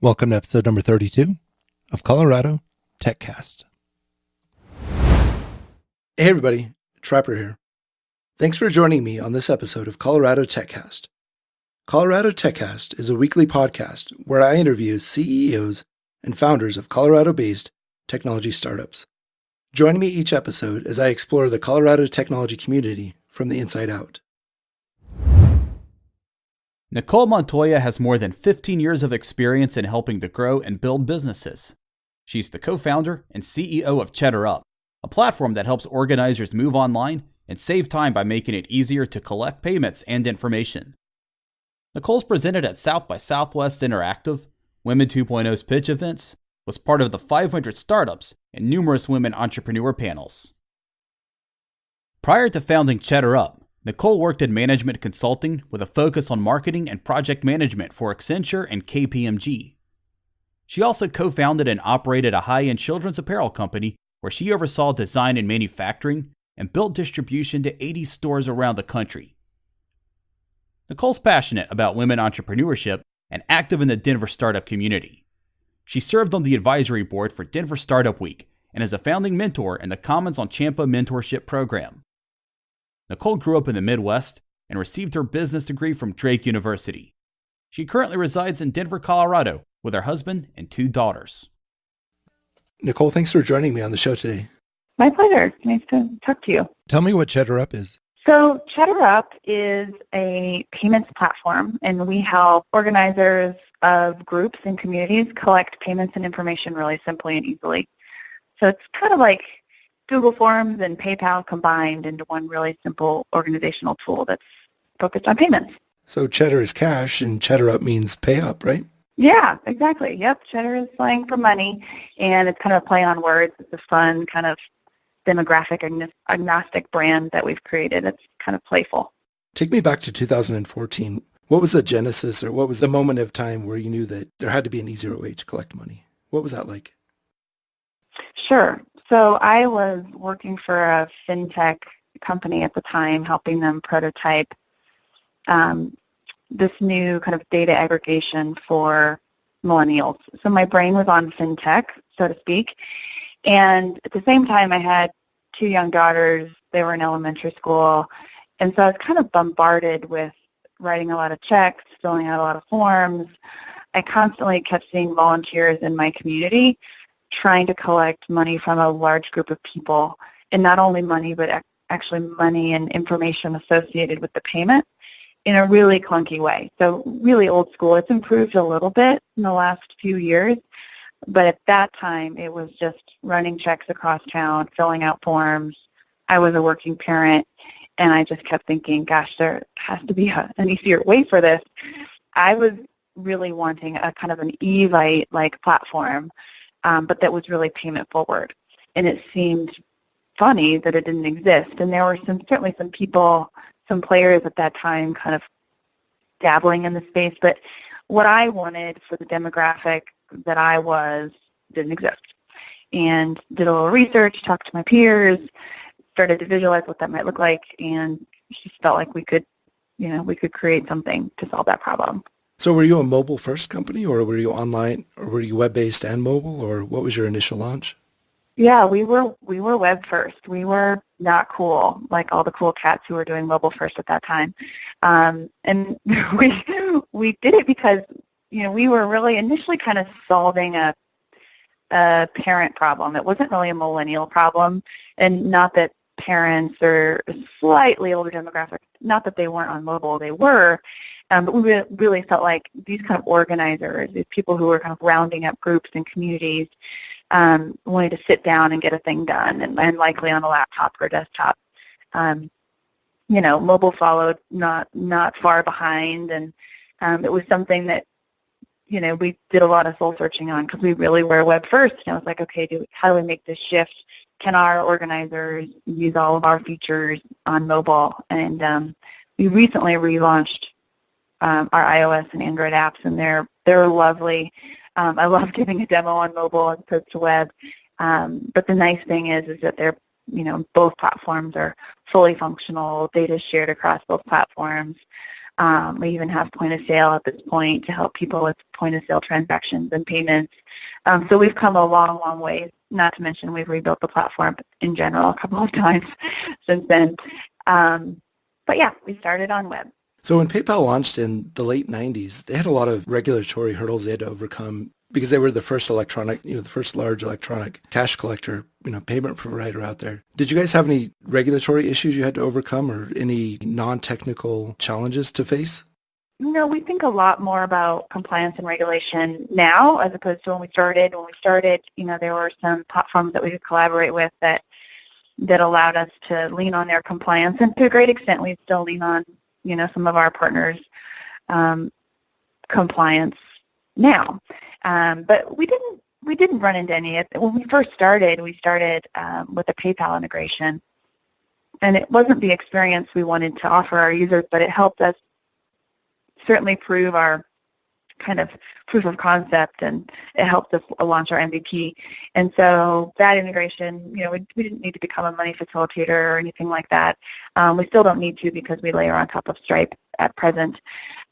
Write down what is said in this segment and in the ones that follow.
Welcome to episode number 32 of Colorado TechCast. Hey everybody, Trapper here. Thanks for joining me on this episode of Colorado TechCast. Colorado TechCast is a weekly podcast where I interview CEOs and founders of Colorado-based technology startups. Join me each episode as I explore the Colorado technology community from the inside out. Nichole Montoya has more than 15 years of experience in helping to grow and build businesses. She's the co-founder and CEO of Cheddar Up, a platform that helps organizers move online and save time by making it easier to collect payments and information. Nichole's presented at South by Southwest Interactive, Women 2.0's pitch events, was part of the 500 startups and numerous women entrepreneur panels. Prior to founding Cheddar Up, Nichole worked in management consulting with a focus on marketing and project management for Accenture and KPMG. She also co-founded and operated a high-end children's apparel company where she oversaw design and manufacturing and built distribution to 80 stores around the country. Nichole's passionate about women entrepreneurship and active in the Denver startup community. She served on the advisory board for Denver Startup Week and is a founding mentor in the Commons on Champa Mentorship program. Nichole grew up in the Midwest and received her business degree from Drake University. She currently resides in Denver, Colorado, with her husband and 2 daughters. Nichole, thanks for joining me on the show today. My pleasure. Nice to talk to you. Tell me what Cheddar Up is. So Cheddar Up is a payments platform, and we help organizers of groups and communities collect payments and information really simply and easily. So it's kind of like Google Forms and PayPal combined into one really simple organizational tool that's focused on payments. So Cheddar is cash and Cheddar Up means pay up, right? Yeah, exactly. Yep, Cheddar is slang for money, and it's kind of a play on words. It's a fun kind of demographic agnostic brand that we've created. It's kind of playful. Take me back to 2014. What was the genesis or what was the moment of time where you knew that there had to be an easier way to collect money? What was that like? Sure. So I was working for a fintech company at the time, helping them prototype this new kind of data aggregation for millennials. So my brain was on fintech, so to speak. And at the same time, I had 2 young daughters. They were in elementary school. And so I was kind of bombarded with writing a lot of checks, filling out a lot of forms. I constantly kept seeing volunteers in my community trying to collect money from a large group of people, and not only money, but actually money and information associated with the payment in a really clunky way. So really old school. It's improved a little bit in the last few years, but at that time it was just running checks across town, filling out forms. I was a working parent, and I just kept thinking, gosh, there has to be an easier way for this. I was really wanting a kind of an Evite-like platform, but that was really payment forward. And it seemed funny that it didn't exist. And there were certainly some people, some players at that time kind of dabbling in the space. But what I wanted for the demographic that I was didn't exist. And did a little research, talked to my peers, started to visualize what that might look like, and just felt like we could create something to solve that problem. So were you a mobile-first company, or were you online, or were you web-based and mobile, or what was your initial launch? Yeah, we were web-first. We were not cool, like all the cool cats who were doing mobile-first at that time. And we did it because, we were really initially kind of solving a parent problem. It wasn't really a millennial problem, and not that parents or slightly older demographic, not that they weren't on mobile, they were, but we really felt like these kind of organizers, these people who were kind of rounding up groups and communities, wanted to sit down and get a thing done, and likely on a laptop or a desktop. Mobile followed not far behind, and it was something that, we did a lot of soul searching on because we really were web first. And I was like, okay, how do we make this shift? Can our organizers use all of our features on mobile? And we recently relaunched our iOS and Android apps, and they're lovely. I love giving a demo on mobile as opposed to web. But the nice thing is that they're, both platforms are fully functional. Data is shared across both platforms. We even have point of sale at this point to help people with point of sale transactions and payments. So we've come a long, long way. Not to mention we've rebuilt the platform in general a couple of times since then. But yeah, we started on web. So when PayPal launched in the late 90s, they had a lot of regulatory hurdles they had to overcome because they were the first the first large electronic cash collector, payment provider out there. Did you guys have any regulatory issues you had to overcome or any non-technical challenges to face? We think a lot more about compliance and regulation now as opposed to when we started. When we started, there were some platforms that we could collaborate with that allowed us to lean on their compliance. And to a great extent, we still lean on, some of our partners' compliance now. But we didn't run into any. When we first started, with a PayPal integration. And it wasn't the experience we wanted to offer our users, but it helped us certainly prove our kind of proof of concept, and it helped us launch our MVP. And so that integration, we didn't need to become a money facilitator or anything like that. We still don't need to because we layer on top of Stripe at present.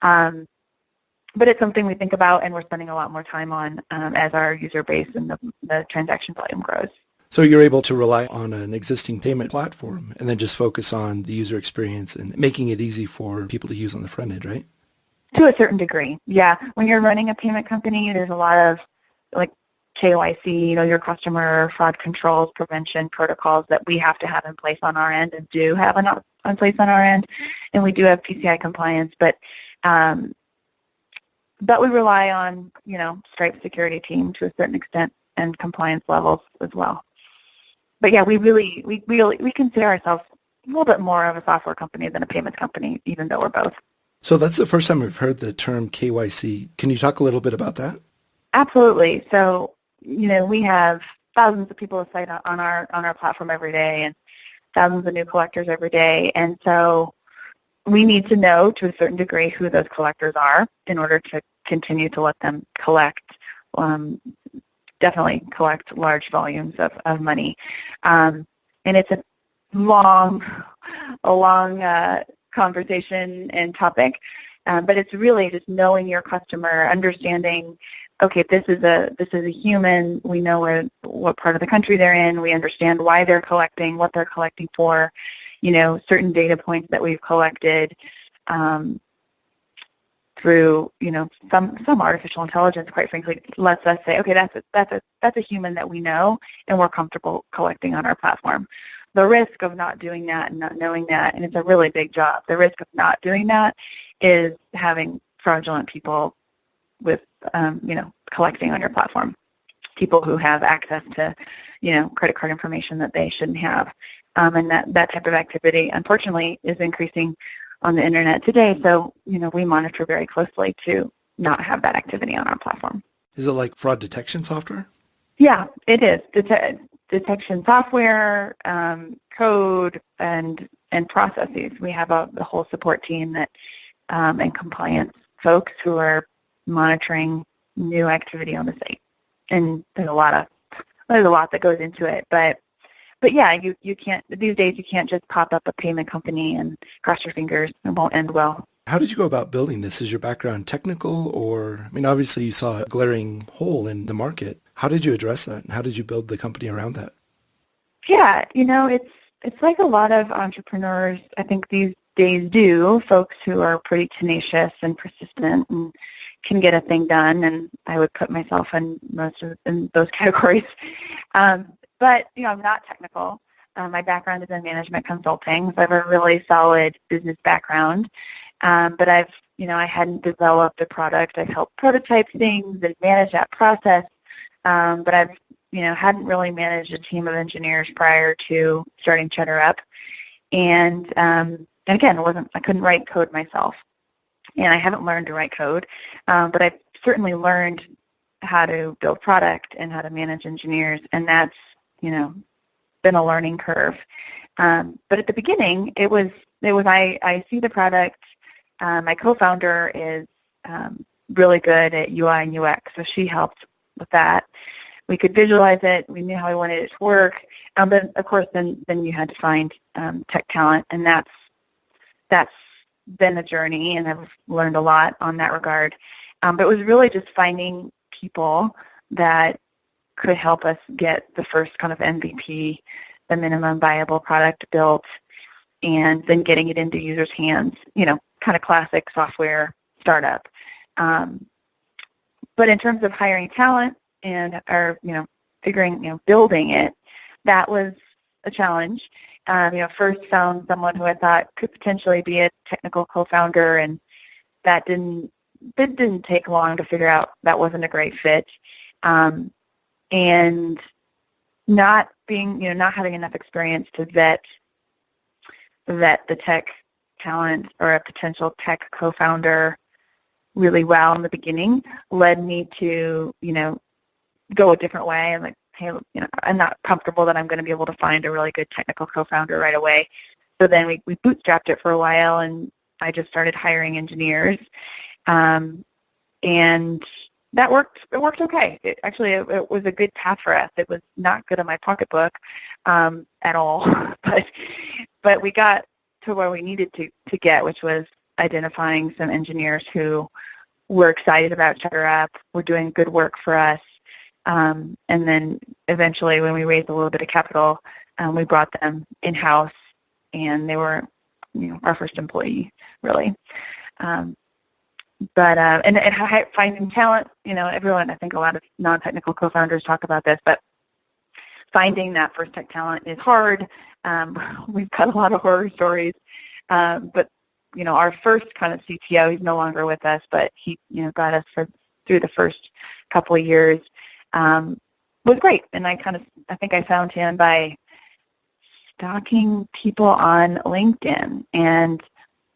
But it's something we think about and we're spending a lot more time on as our user base and the transaction volume grows. So you're able to rely on an existing payment platform and then just focus on the user experience and making it easy for people to use on the front end, right? To a certain degree, yeah. When you're running a payment company, there's a lot of like KYC, your customer fraud controls, prevention protocols that we have to have in place on our end and do have in place on our end. And we do have PCI compliance, but we rely on, Stripe security team to a certain extent and compliance levels as well. But yeah, we consider ourselves a little bit more of a software company than a payments company, even though we're both. So that's the first time we've heard the term KYC. Can you talk a little bit about that? Absolutely. So, we have thousands of people that sign on our platform every day and thousands of new collectors every day. And so we need to know to a certain degree who those collectors are in order to continue to let them definitely collect large volumes of money. And it's a long conversation and topic, but it's really just knowing your customer, understanding, okay, this is a human. We know what part of the country they're in. We understand why they're collecting, what they're collecting for, certain data points that we've collected through, some artificial intelligence, quite frankly, lets us say, okay, that's a human that we know and we're comfortable collecting on our platform. The risk of not doing that and not knowing that, and it's a really big job, the risk of not doing that is having fraudulent people with, collecting on your platform, people who have access to, credit card information that they shouldn't have. And that type of activity, unfortunately, is increasing on the internet today. So, we monitor very closely to not have that activity on our platform. Is it like fraud detection software? Yeah, it is. Detection software, code, and processes. We have the whole support team that and compliance folks who are monitoring new activity on the site. And there's a lot that goes into it. But yeah, you can't these days. You can't just pop up a payment company and cross your fingers. It won't end well. How did you go about building this? Is your background technical, or obviously you saw a glaring hole in the market. How did you address that, and how did you build the company around that? Yeah, it's like a lot of entrepreneurs, I think, these days do, folks who are pretty tenacious and persistent and can get a thing done, and I would put myself in in those categories. But, I'm not technical. My background is in management consulting, so I have a really solid business background. But I hadn't developed a product. I've helped prototype things and manage that process. But I've, hadn't really managed a team of engineers prior to starting Cheddar Up. And again, I couldn't write code myself. And I haven't learned to write code. But I've certainly learned how to build product and how to manage engineers. And that's, been a learning curve. But at the beginning, it was I see the product. My co-founder is really good at UI and UX, so she helped with that. We could visualize it. We knew how we wanted it to work. But of course, then you had to find tech talent, and that's been a journey, and I've learned a lot on that regard. But it was really just finding people that could help us get the first kind of MVP, the minimum viable product built, and then getting it into users' hands, kind of classic software startup. But in terms of hiring talent or building it, that was a challenge. First found someone who I thought could potentially be a technical co-founder, and that didn't take long to figure out that wasn't a great fit. And not having enough experience to vet the tech talent or a potential tech co-founder really well in the beginning led me to, go a different way. And like, hey, I'm not comfortable that I'm going to be able to find a really good technical co-founder right away. So then we bootstrapped it for a while, and I just started hiring engineers. And that worked. It worked okay. It was a good path for us. It was not good in my pocketbook at all, but we got to where we needed to get, which was identifying some engineers who were excited about Cheddar Up, were doing good work for us, and then eventually, when we raised a little bit of capital, we brought them in-house, and they were, our first employee, really. But finding talent, everyone, I think a lot of non-technical co-founders talk about this, but finding that first tech talent is hard. We've got a lot of horror stories, but our first kind of CTO, he's no longer with us, but he got us through the first couple of years, was great. And I think I found him by stalking people on LinkedIn, and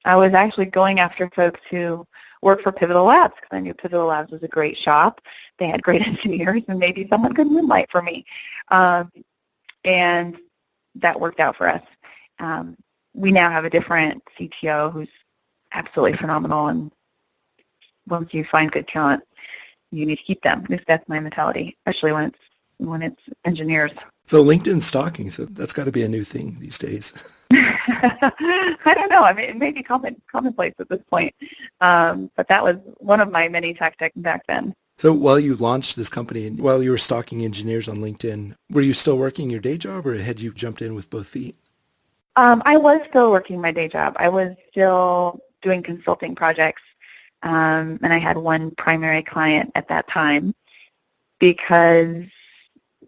I was actually going after folks who work for Pivotal Labs because I knew Pivotal Labs was a great shop. They had great engineers, and maybe someone could moonlight for me. And that worked out for us. We now have a different CTO who's absolutely phenomenal, and once you find good talent, you need to keep them. At least that's my mentality, especially when it's engineers. So LinkedIn stalking, so that's got to be a new thing these days. I don't know. I mean, it may be commonplace at this point, but that was one of my many tactics back then. So while you launched this company and while you were stalking engineers on LinkedIn, were you still working your day job, or had you jumped in with both feet? I was still working my day job. I was still doing consulting projects, and I had one primary client at that time because,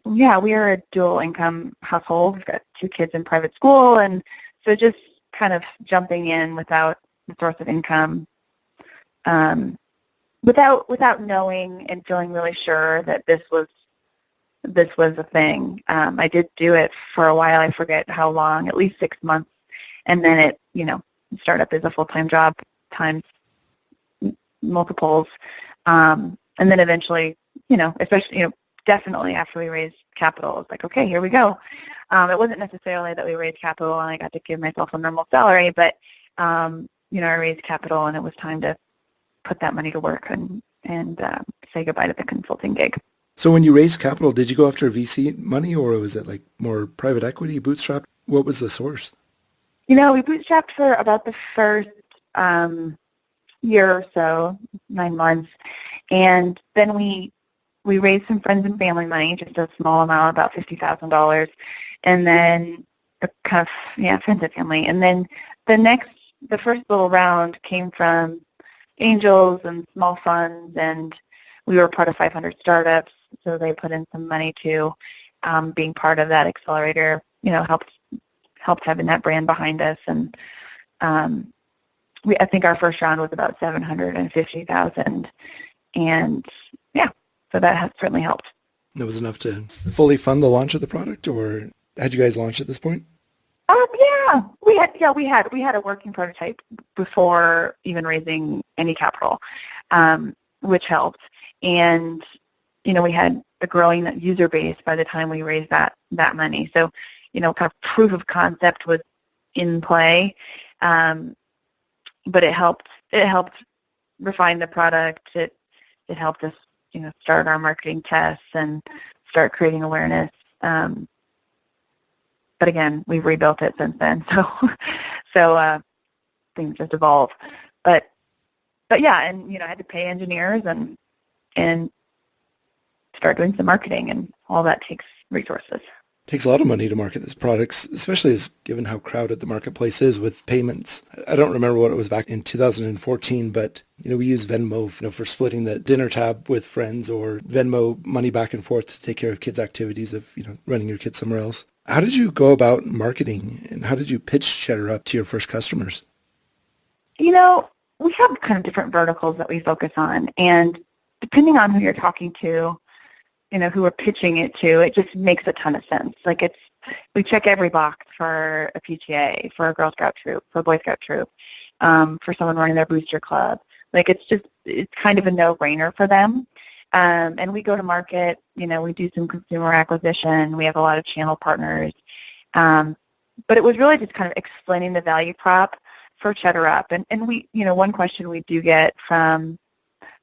we are a dual income household. We've got 2 kids in private school, and so just kind of jumping in without a source of income, without knowing and feeling really sure that this was a thing. I did do it for a while. I forget how long, at least 6 months, and then startup is a full-time job times multiples, and then eventually, especially, definitely after we raised capital, it's like, okay, here we go. It wasn't necessarily that we raised capital and I got to give myself a normal salary, but, I raised capital and it was time to put that money to work and say goodbye to the consulting gig. So when you raised capital, did you go after VC money, or was it like more private equity, bootstrapped? What was the source? We bootstrapped for about the first year or so, 9 months, and then we raised some friends and family money, just a small amount, about $50,000, and then friends and family. And then the first little round came from angels and small funds, and we were part of 500 startups, so they put in some money too. Being part of that accelerator, helped having that brand behind us, and I think our first round was about $750,000, and so that has certainly helped. That was enough to fully fund the launch of the product, or had you guys launched at this point? We had a working prototype before even raising any capital, which helped, and we had a growing user base by the time we raised that money. So, kind of proof of concept was in play, but it helped refine the product. It helped us, start our marketing tests and start creating awareness. But again, we've rebuilt it since then. So things just evolve. But yeah, and I had to pay engineers and start doing some marketing, and all that takes resources. Takes a lot of money to market these products, especially as given how crowded the marketplace is with payments. I don't remember what it was back in 2014, but we use Venmo for splitting the dinner tab with friends, or Venmo money back and forth to take care of kids' activities of running your kids somewhere else. How did you go about marketing, and how did you pitch Cheddar Up to your first customers? We have kind of different verticals that we focus on, and depending on who you're talking to, who we're pitching it to, it just makes a ton of sense. Like we check every box for a PTA, for a Girl Scout troop, for a Boy Scout troop, for someone running their booster club. Like it's kind of a no-brainer for them. And we go to market, we do some consumer acquisition. We have a lot of channel partners. But it was really just kind of explaining the value prop for Cheddar Up. And we, one question we do get from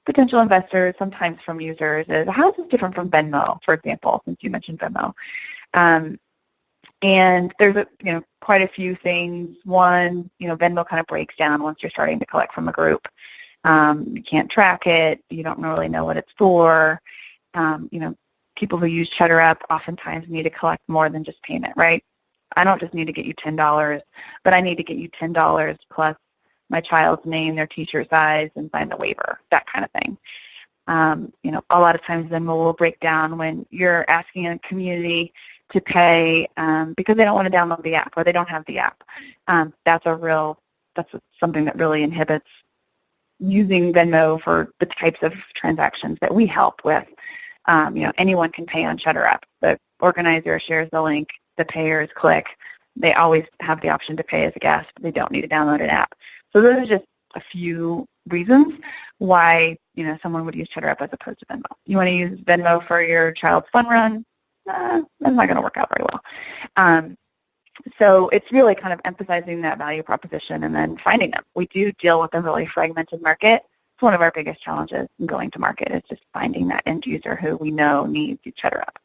potential investors, sometimes from users, is how is this different from Venmo, for example, since you mentioned Venmo? And there's quite a few things. One, Venmo kind of breaks down once you're starting to collect from a group. You can't track it. You don't really know what it's for. People who use Cheddar Up oftentimes need to collect more than just payment, right? I don't just need to get you $10, but I need to get you $10 plus my child's name, their t-shirt size, and sign the waiver, that kind of thing. A lot of times Venmo will break down when you're asking a community to pay because they don't want to download the app or they don't have the app. That's something that really inhibits using Venmo for the types of transactions that we help with. Anyone can pay on Cheddar Up. The organizer shares the link, the payers click. They always have the option to pay as a guest. They don't need to download an app. So those are just a few reasons why, someone would use Cheddar Up as opposed to Venmo. You want to use Venmo for your child's fun run? That's not going to work out very well. So it's really kind of emphasizing that value proposition and then finding them. We do deal with a really fragmented market. It's one of our biggest challenges in going to market is just finding that end user who we know needs Cheddar Up,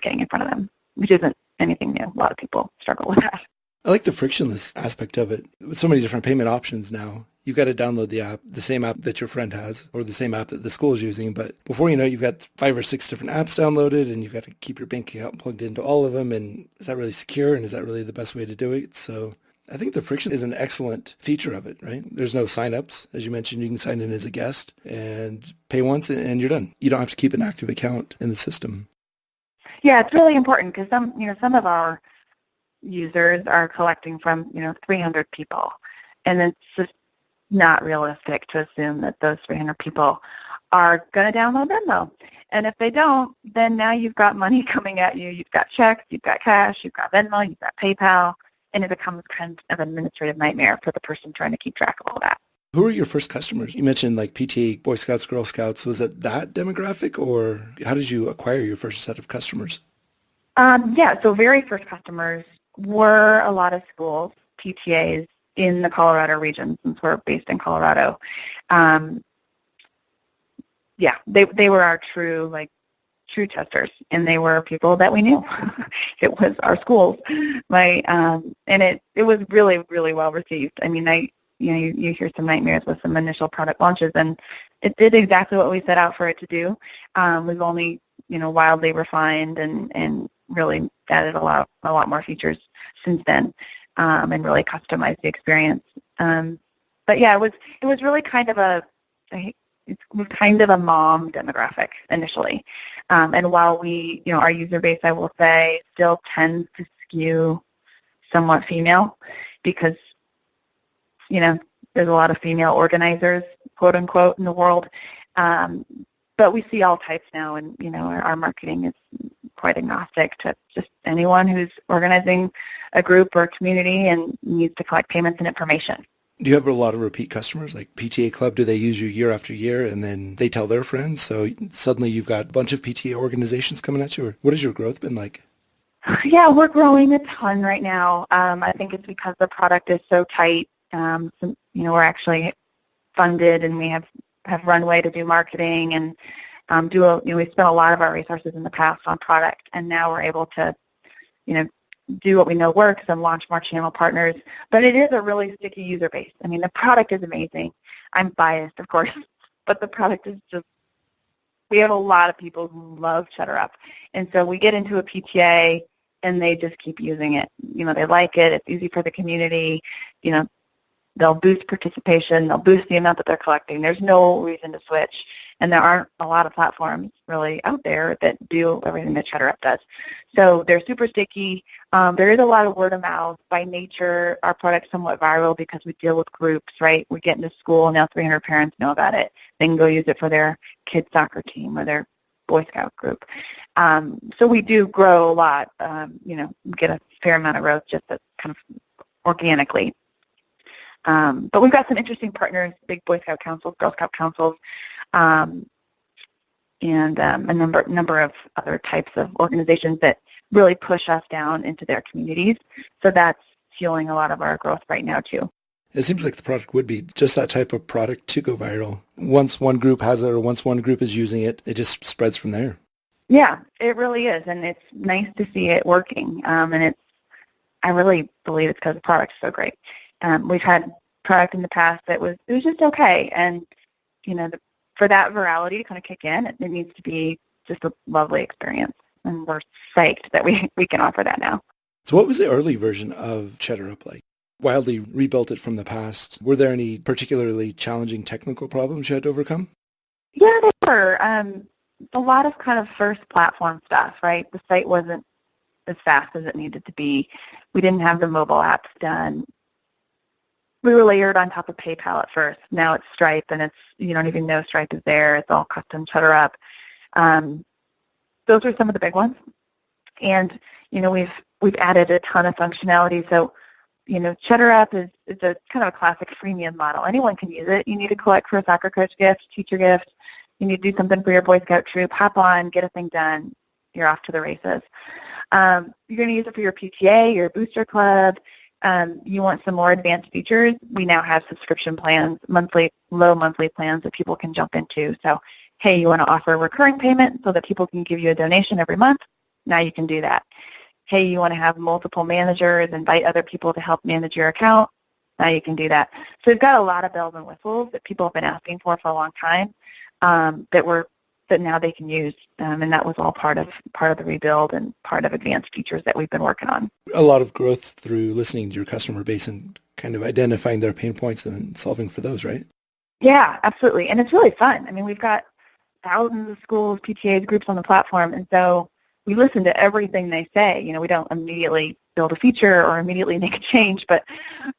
getting in front of them, which isn't anything new. A lot of people struggle with that. I like the frictionless aspect of it. With so many different payment options now, you've got to download the app, the same app that your friend has, or the same app that the school is using. But before you know it, you've got 5 or 6 different apps downloaded, and you've got to keep your bank account plugged into all of them. And is that really secure? And is that really the best way to do it? So I think the friction is an excellent feature of it, right? There's no sign-ups. As you mentioned, you can sign in as a guest and pay once, and you're done. You don't have to keep an active account in the system. Yeah, it's really important because some of our users are collecting from 300 people, and it's just not realistic to assume that those 300 people are going to download Venmo. And if they don't, then now you've got money coming at you. You've got checks, you've got cash, you've got Venmo, you've got PayPal, and it becomes kind of an administrative nightmare for the person trying to keep track of all that. Who were your first customers? You mentioned like PTA, Boy Scouts, Girl Scouts. Was it that demographic, or how did you acquire your first set of customers? So very first customers were a lot of schools, PTAs in the Colorado region, since we're based in Colorado. They were our true testers, and they were people that we knew. It was our schools, and it was really, really well received. I mean, you hear some nightmares with some initial product launches, and it did exactly what we set out for it to do. We've only wildly refined and really added a lot more features since then, and really customized the experience. But yeah, it was really kind of a mom demographic initially. And while our user base, I will say, still tends to skew somewhat female because, there's a lot of female organizers, quote unquote, in the world. But we see all types now, and, our marketing is quite agnostic to just anyone who's organizing a group or a community and needs to collect payments and information. Do you have a lot of repeat customers, like PTA Club? Do they use you year after year, and then they tell their friends? So suddenly you've got a bunch of PTA organizations coming at you? Or what has your growth been like? Yeah, we're growing a ton right now. I think it's because the product is so tight. We're actually funded, and we have runway to do marketing and we spent a lot of our resources in the past on product, and now we're able to, do what we know works and launch more channel partners. But it is a really sticky user base. I mean, the product is amazing. I'm biased, of course, but the product is just, we have a lot of people who love Cheddar Up. And so we get into a PTA and they just keep using it. They like it. It's easy for the community. They'll boost participation. They'll boost the amount that they're collecting. There's no reason to switch. And there aren't a lot of platforms really out there that do everything that Cheddar Up does. So they're super sticky. There is a lot of word of mouth. By nature, our product's somewhat viral because we deal with groups, right? We get into school, now 300 parents know about it. They can go use it for their kids' soccer team or their Boy Scout group. So we do grow a lot. We get a fair amount of growth just kind of organically. But we've got some interesting partners, big Boy Scout councils, Girl Scout councils, and a number of other types of organizations that really push us down into their communities. So that's fueling a lot of our growth right now too. It seems like the product would be just that type of product to go viral. Once one group has it or once one group is using it, it just spreads from there. Yeah, it really is. And it's nice to see it working. And I really believe it's because the product's so great. We've had product in the past that was just okay. And, for that virality to kind of kick in, it needs to be just a lovely experience. And we're psyched that we can offer that now. So what was the early version of Cheddar Up like? Wildly rebuilt it from the past. Were there any particularly challenging technical problems you had to overcome? Yeah, there were. A lot of kind of first platform stuff, right? The site wasn't as fast as it needed to be. We didn't have the mobile apps done. We were layered on top of PayPal at first. Now it's Stripe, and you don't even know Stripe is there. It's all custom Cheddar Up. Those are some of the big ones. And, we've added a ton of functionality. So, Cheddar Up is a kind of a classic freemium model. Anyone can use it. You need to collect for a soccer coach gift, teacher gift. You need to do something for your Boy Scout troop. Hop on, get a thing done. You're off to the races. You're going to use it for your PTA, your booster club. You want some more advanced features. We now have subscription plans, low monthly plans that people can jump into. So, hey, you want to offer a recurring payment so that people can give you a donation every month? Now you can do that. Hey, you want to have multiple managers, invite other people to help manage your account? Now you can do that. So we've got a lot of bells and whistles that people have been asking for a long time that now they can use, and that was all part of the rebuild and part of advanced features that we've been working on. A lot of growth through listening to your customer base and kind of identifying their pain points and solving for those, right? Yeah, absolutely, and it's really fun. I mean, we've got thousands of schools, PTAs, groups on the platform, and so we listen to everything they say. We don't immediately build a feature or immediately make a change, but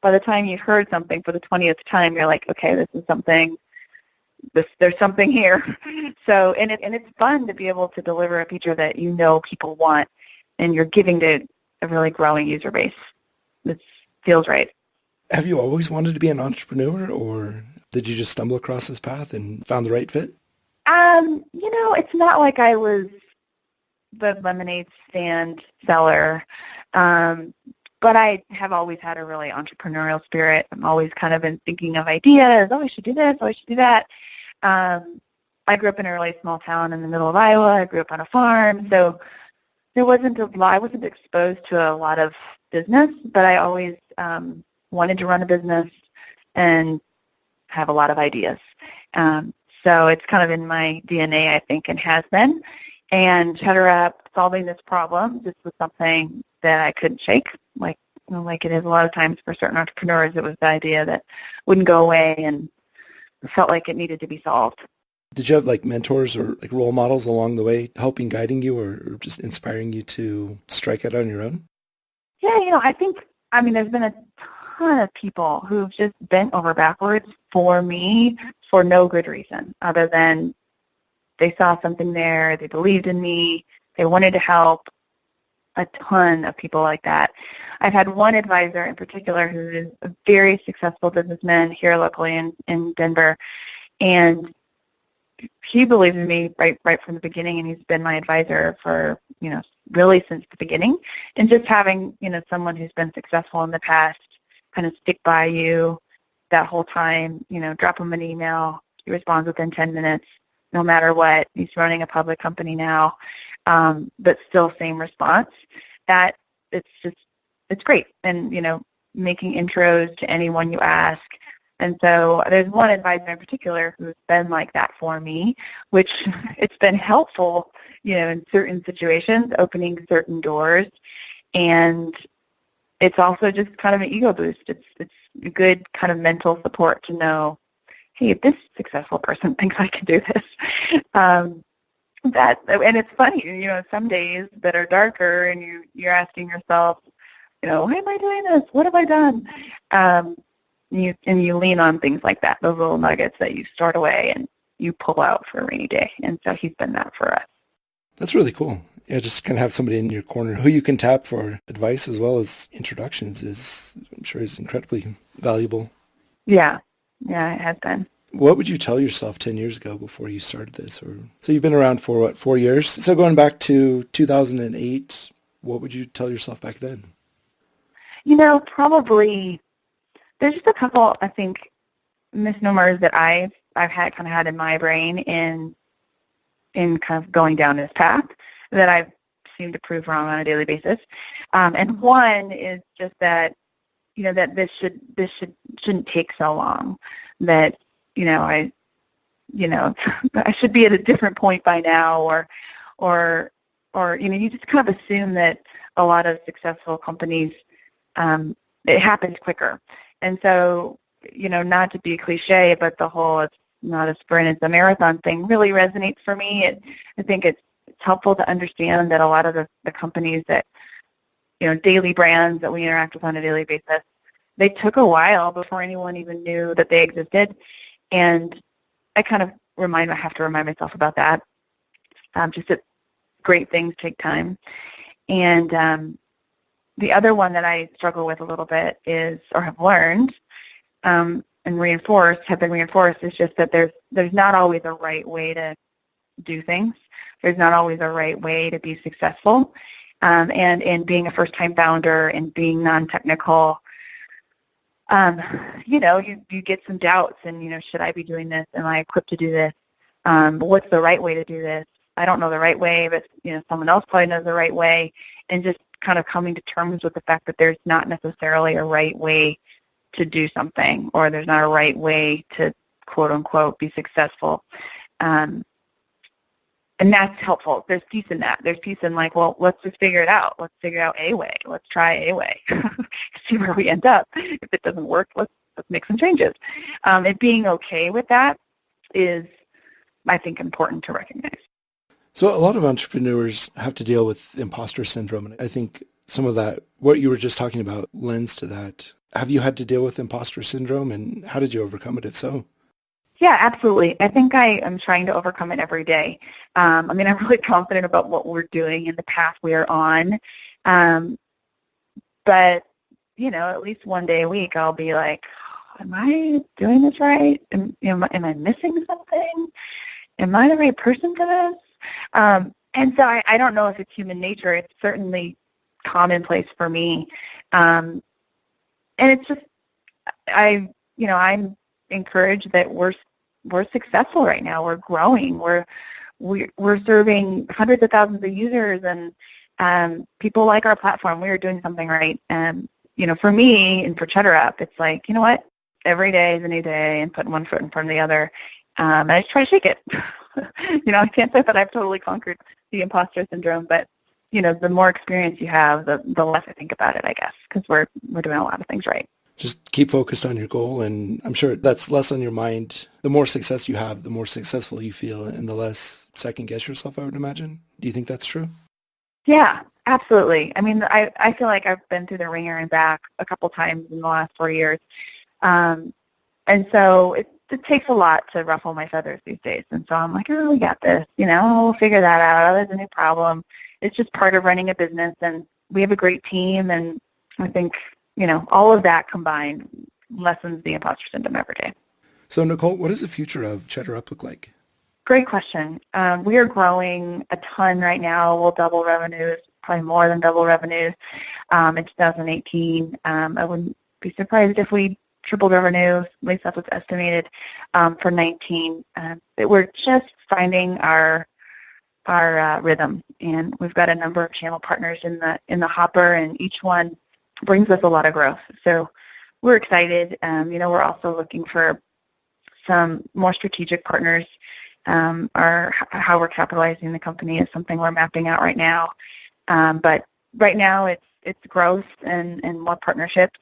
by the time you've heard something for the 20th time, you're like, okay, this is something. There's something here. So, and it's fun to be able to deliver a feature that people want, and you're giving to a really growing user base. This feels right. Have you always wanted to be an entrepreneur, or did you just stumble across this path and found the right fit? It's not like I was the lemonade stand seller, but I have always had a really entrepreneurial spirit. I'm always kind of been thinking of ideas. Oh, I should do this. Oh, I should do that. I grew up in a really small town in the middle of Iowa. I grew up on a farm, so I wasn't exposed to a lot of business, but I always wanted to run a business and have a lot of ideas. So it's kind of in my DNA, I think, and has been. And Cheddar Up, solving this problem, this was something that I couldn't shake. Like it is a lot of times for certain entrepreneurs, it was the idea that wouldn't go away and felt like it needed to be solved. Did you have mentors or role models along the way, helping, guiding you, or just inspiring you to strike out on your own? Yeah, there's been a ton of people who've just bent over backwards for me for no good reason other than they saw something there, they believed in me, they wanted to help. A ton of people like that. I've had one advisor in particular who is a very successful businessman here locally in Denver, and he believed in me right from the beginning, and he's been my advisor for, really since the beginning. And just having, someone who's been successful in the past kind of stick by you that whole time, drop him an email, he responds within 10 minutes, no matter what. He's running a public company now, but still same response. That it's great. And, making intros to anyone you ask. And so there's one advisor in particular who's been like that for me, which it's been helpful, in certain situations, opening certain doors. And it's also just kind of an ego boost. It's a good kind of mental support to know, hey, if this successful person thinks I can do this. And it's funny, some days that are darker and you're asking yourself, why am I doing this? What have I done? You lean on things like that, those little nuggets that you start away and you pull out for a rainy day. And so he's been that for us. That's really cool. Yeah, just kind of have somebody in your corner who you can tap for advice as well as introductions I'm sure is incredibly valuable. Yeah, it has been. What would you tell yourself 10 years ago before you started this? So you've been around for 4 years? So going back to 2008, what would you tell yourself back then? Probably there's just a couple, I think, misnomers that I've had in my brain in kind of going down this path that I seem to prove wrong on a daily basis. And one is just that, that this shouldn't take so long. That, I should be at a different point by now, or you just kind of assume that a lot of successful companies, it happens quicker. And so, not to be cliche, but the whole it's not a sprint, it's a marathon thing really resonates for me. I think it's helpful to understand that a lot of the companies that, daily brands that we interact with on a daily basis, they took a while before anyone even knew that they existed. And I kind of have to remind myself about that. Just that great things take time. And the other one that I struggle with a little bit is, or have learned, and have been reinforced, is just that there's not always a right way to do things. There's not always a right way to be successful. And in being a first-time founder and being non-technical, you get some doubts and, should I be doing this? Am I equipped to do this? What's the right way to do this? I don't know the right way, but, someone else probably knows the right way. And just kind of coming to terms with the fact that there's not necessarily a right way to do something, or there's not a right way to, quote unquote, be successful. And that's helpful. There's peace in that. There's peace in like, well, let's just figure it out. Let's figure out a way. Let's try a way. See where we end up. If it doesn't work, let's make some changes. And being okay with that is, I think, important to recognize. So a lot of entrepreneurs have to deal with imposter syndrome. And I think some of that, what you were just talking about, lends to that. Have you had to deal with imposter syndrome, and how did you overcome it, if so? Yeah, absolutely. I think I am trying to overcome it every day. I'm really confident about what we're doing and the path we are on. But, at least one day a week, I'll be like, am I doing this right? Am I missing something? Am I the right person for this? And so I don't know if it's human nature. It's certainly commonplace for me. And it's just, I'm encouraged that we're successful right now. We're growing. We're serving hundreds of thousands of users, and people like our platform. We are doing something right. And for me and for Cheddar Up, it's like, you know what? Every day is a new day, and putting one foot in front of the other. And I just try to shake it. I can't say that I've totally conquered the imposter syndrome, but the more experience you have, the less I think about it, I guess, because we're doing a lot of things right. Just keep focused on your goal, and I'm sure that's less on your mind. The more success you have, the more successful you feel, and the less second guess yourself, I would imagine. Do you think that's true? Yeah, absolutely. I feel like I've been through the ringer and back a couple times in the last 4 years. And so it takes a lot to ruffle my feathers these days. And so I'm like, oh, we got this. We'll figure that out. Oh, there's a new problem. It's just part of running a business, and we have a great team, and I think all of that combined lessens the imposter syndrome every day. So, Nichole, what does the future of Cheddar Up look like? Great question. We are growing a ton right now. We'll double revenues, probably more than double revenues in 2018. I wouldn't be surprised if we tripled revenue. At least that's what's estimated for 2019. We're just finding our rhythm. And we've got a number of channel partners in the hopper, and each one brings us a lot of growth. So we're excited. We're also looking for some more strategic partners. How we're capitalizing the company is something we're mapping out right now. But right now it's growth and more partnerships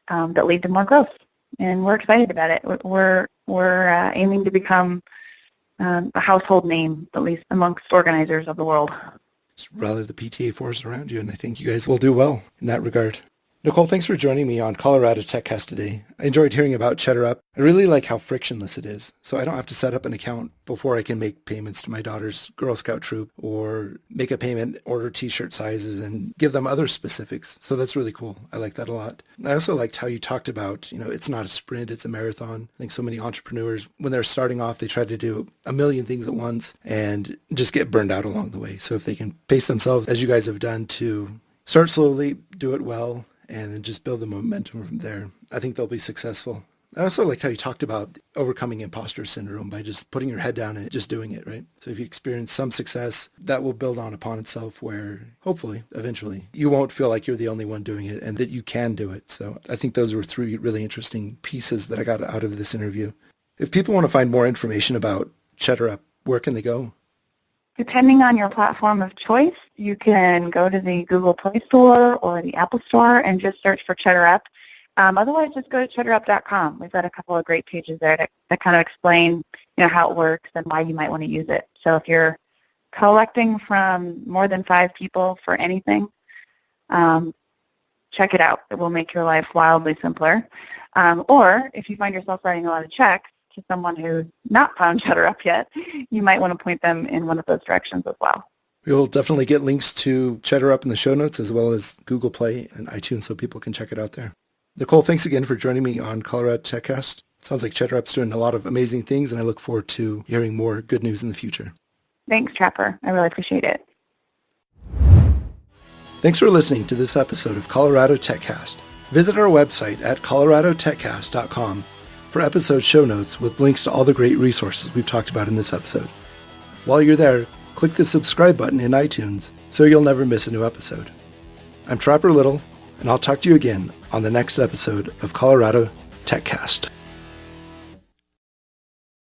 that lead to more growth. And we're excited about it. We're aiming to become a household name, at least amongst organizers of the world. Just rally the PTA force around you, and I think you guys will do well in that regard. Nichole, thanks for joining me on Colorado TechCast today. I enjoyed hearing about Cheddar Up. I really like how frictionless it is, so I don't have to set up an account before I can make payments to my daughter's Girl Scout troop or make a payment, order t-shirt sizes, and give them other specifics. So that's really cool. I like that a lot. I also liked how you talked about, it's not a sprint, it's a marathon. I think so many entrepreneurs, when they're starting off, they try to do a million things at once and just get burned out along the way. So if they can pace themselves, as you guys have done, to start slowly, do it well, and then just build the momentum from there, I think they'll be successful. I also liked how you talked about overcoming imposter syndrome by just putting your head down and just doing it, right? So if you experience some success, that will build on upon itself where hopefully, eventually, you won't feel like you're the only one doing it and that you can do it. So I think those were 3 really interesting pieces that I got out of this interview. If people want to find more information about Cheddar Up, where can they go? Depending on your platform of choice, you can go to the Google Play Store or the Apple Store and just search for Cheddar Up. Otherwise, just go to cheddarup.com. We've got a couple of great pages there that kind of explain how it works and why you might want to use it. So if you're collecting from more than 5 people for anything, check it out. It will make your life wildly simpler. Or if you find yourself writing a lot of checks to someone who's not found Cheddar Up yet, you might want to point them in one of those directions as well. We will definitely get links to Cheddar Up in the show notes as well as Google Play and iTunes so people can check it out there. Nichole, thanks again for joining me on Colorado TechCast. It sounds like Cheddar Up's doing a lot of amazing things, and I look forward to hearing more good news in the future. Thanks, Trapper. I really appreciate it. Thanks for listening to this episode of Colorado TechCast. Visit our website at coloradotechcast.com for episode show notes with links to all the great resources we've talked about in this episode. While you're there, click the subscribe button in iTunes so you'll never miss a new episode. I'm Trapper Little, and I'll talk to you again on the next episode of Colorado TechCast.